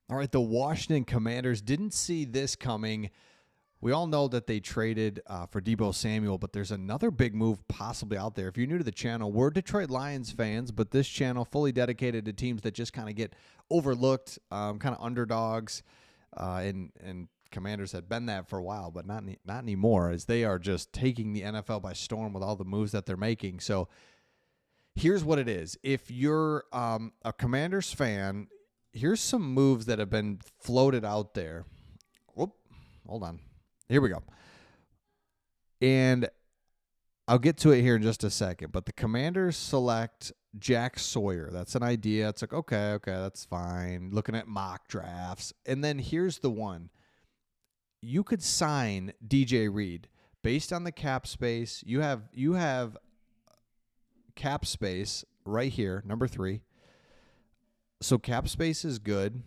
All right, the Washington Commanders didn't see this coming. We all know that they traded for Deebo Samuel, but there's another big move possibly out there. If you're new to the channel, we're Detroit Lions fans, but this channel fully dedicated to teams that just kind of get overlooked, kind of underdogs, and Commanders had been that for a while, but not anymore, as they are just taking the NFL by storm with all the moves that they're making. So here's what it is. If you're a Commanders fan, here's some moves that have been floated out there. Whoop, hold on. Here we go. And I'll get to it here in just a second. But the Commanders select Jack Sawyer. That's an idea. It's like, okay, that's fine. Looking at mock drafts. And then here's the one. You could sign DJ Reed based on the cap space. You have cap space right here, number 3. So cap space is good.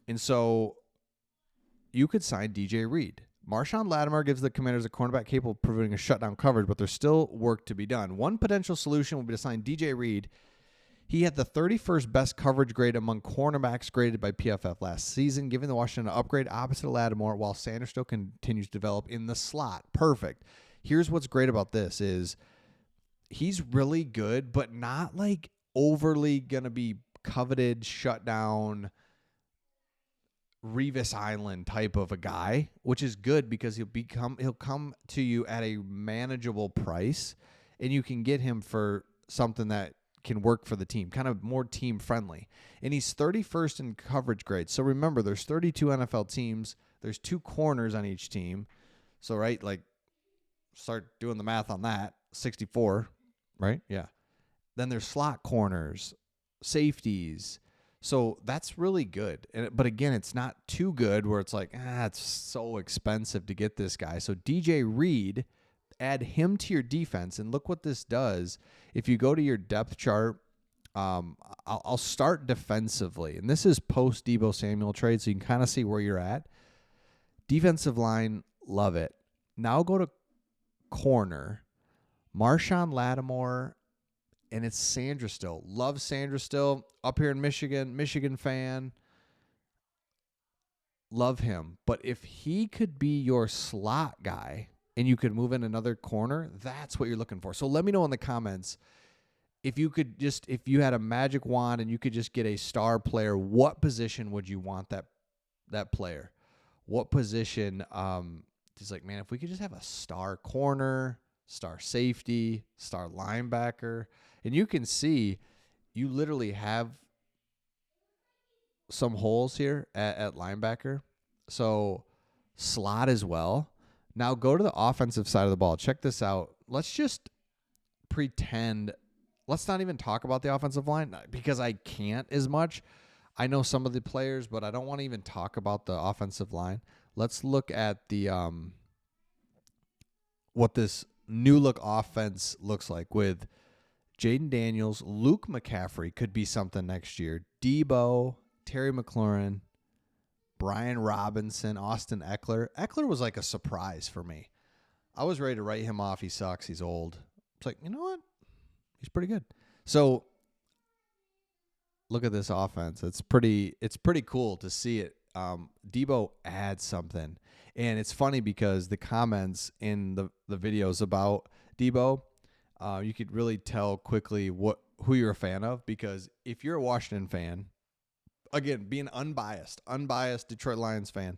And so you could sign DJ Reed. Marshawn Lattimore gives the Commanders a cornerback capable of providing a shutdown coverage, but there's still work to be done. One potential solution would be to sign DJ Reed. He had the 31st best coverage grade among cornerbacks graded by PFF last season, giving the Washington an upgrade opposite of Lattimore while Sanders still continues to develop in the slot. Perfect. Here's what's great about this is he's really good, but not like overly going to be coveted, shutdown, Revis Island type of a guy, which is good because he'll come to you at a manageable price, and you can get him for something that can work for the team, kind of more team friendly. And he's 31st in coverage grade. So remember, there's 32 NFL teams. There's 2 corners on each team. So right, like start doing the math on that. 64, right? Yeah. Then there's slot corners, safeties. So that's really good. But again, it's not too good where it's like, it's so expensive to get this guy. So DJ Reed, add him to your defense, and look what this does. If you go to your depth chart, I'll start defensively. And this is post Deebo Samuel trade, so you can kind of see where you're at. Defensive line, love it. Now go to corner. Marshawn Lattimore, and it's Sandra Still. Love Sandra Still. Up here in Michigan fan. Love him. But if he could be your slot guy and you could move in another corner, that's what you're looking for. So let me know in the comments if you had a magic wand and you could just get a star player, what position would you want that player? What position? Just like, man, if we could just have a star corner, star safety, star linebacker. And you can see you literally have some holes here at linebacker. So slot as well. Now go to the offensive side of the ball. Check this out. Let's just pretend. Let's not even talk about the offensive line because I can't as much. I know some of the players, but I don't want to even talk about the offensive line. Let's look at the what this new look offense looks like with Jaden Daniels. Luke McCaffrey could be something next year. Deebo, Terry McLaurin, Brian Robinson, Austin Eckler. Eckler was like a surprise for me. I was ready to write him off. He sucks. He's old. It's like, you know what? He's pretty good. So look at this offense. It's pretty cool to see it. Deebo adds something. And it's funny because the comments in the videos about Deebo, you could really tell quickly who you're a fan of, because if you're a Washington fan, again, being unbiased Detroit Lions fan,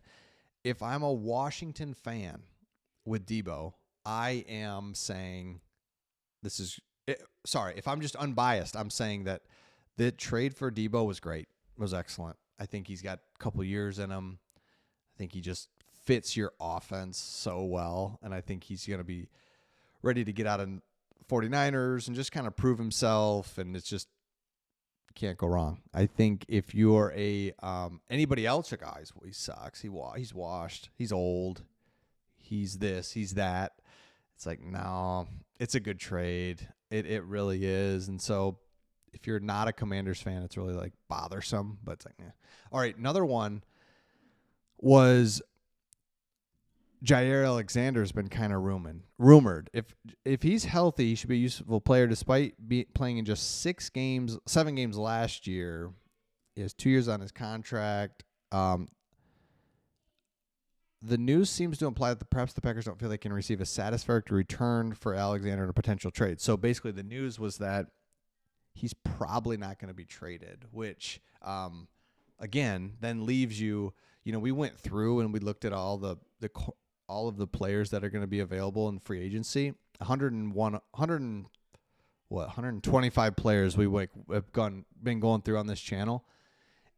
if I'm a Washington fan with Deebo, I am saying if I'm just unbiased, I'm saying that the trade for Deebo was great, was excellent. I think he's got a couple years in him. I think he just fits your offense so well, and I think he's going to be ready to get out of 49ers and just kind of prove himself, and it's just can't go wrong. I think if you're anybody else, like, he sucks, he's washed, he's old, he's this, he's that, it's like, no, it's a good trade. It really is. And so if you're not a Commanders fan, it's really like bothersome, but it's like, eh. All right, another one was Jair Alexander has been kind of rumored. If he's healthy, he should be a useful player despite playing in just 7 games last year. He has 2 years on his contract. The news seems to imply that perhaps the Packers don't feel they can receive a satisfactory return for Alexander in a potential trade. So basically, the news was that he's probably not going to be traded, which, again, then leaves you. We went through and we looked at all all of the players that are going to be available in free agency. 125 players we have been going through on this channel,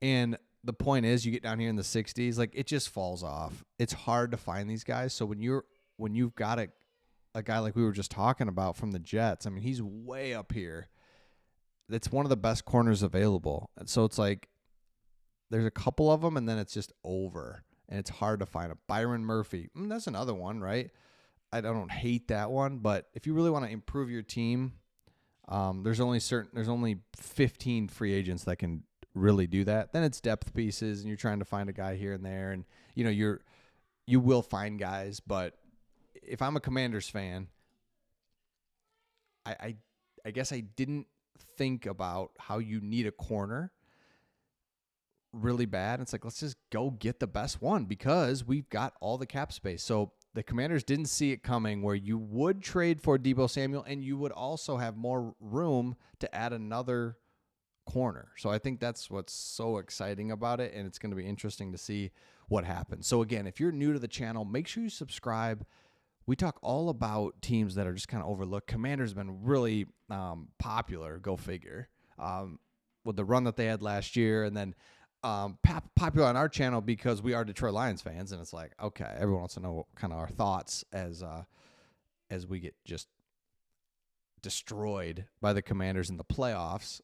and the point is, you get down here in the 60s, like it just falls off. It's hard to find these guys. So when you've got a guy like we were just talking about from the Jets, I mean, he's way up here. That's one of the best corners available. And so it's like there's a couple of them, and then it's just over, and it's hard to find a Byron Murphy. That's another one, right? I don't hate that one, but if you really want to improve your team, there's only 15 free agents that can really do that. Then it's depth pieces, and you're trying to find a guy here and there, and you will find guys. But if I'm a Commanders fan, I guess I didn't think about how you need a corner really bad. It's like, let's just go get the best one because we've got all the cap space. So the Commanders didn't see it coming where you would trade for Deebo Samuel, and you would also have more room to add another corner. So I think that's what's so exciting about it, and it's going to be interesting to see what happens. So again, if you're new to the channel, make sure you subscribe. We talk all about teams that are just kind of overlooked. Commanders have been really popular, go figure, with the run that they had last year, and then popular on our channel because we are Detroit Lions fans, and it's like, okay, everyone wants to know kind of our thoughts as we get just destroyed by the Commanders in the playoffs.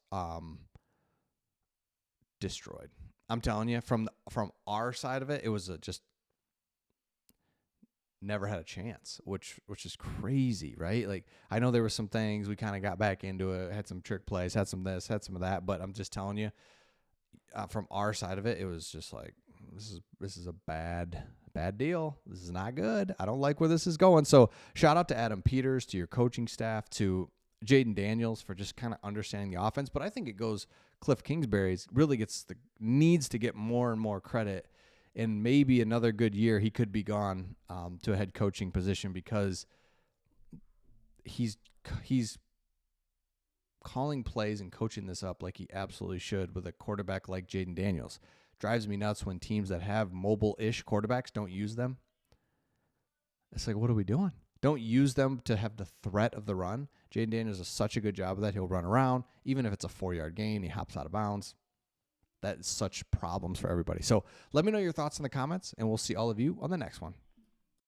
Destroyed. I'm telling you, from our side of it, it was just never had a chance, which is crazy, right? Like, I know there were some things we kind of got back into it, had some trick plays, had some this, had some of that, but I'm just telling you, from our side of it, it was just like, this is a bad deal. This is not good. I don't like where this is going. So shout out to Adam Peters, to your coaching staff, to Jaden Daniels for just kind of understanding the offense. But I think it goes Cliff Kingsbury really needs to get more and more credit. And maybe another good year, he could be gone to a head coaching position because he's calling plays and coaching this up like he absolutely should with a quarterback like Jaden Daniels. Drives me nuts when teams that have mobile-ish quarterbacks don't use them. It's like, what are we doing? Don't use them to have the threat of the run. Jaden Daniels does such a good job of that. He'll run around. Even if it's a 4-yard gain, he hops out of bounds. That's such problems for everybody. So let me know your thoughts in the comments, and we'll see all of you on the next one.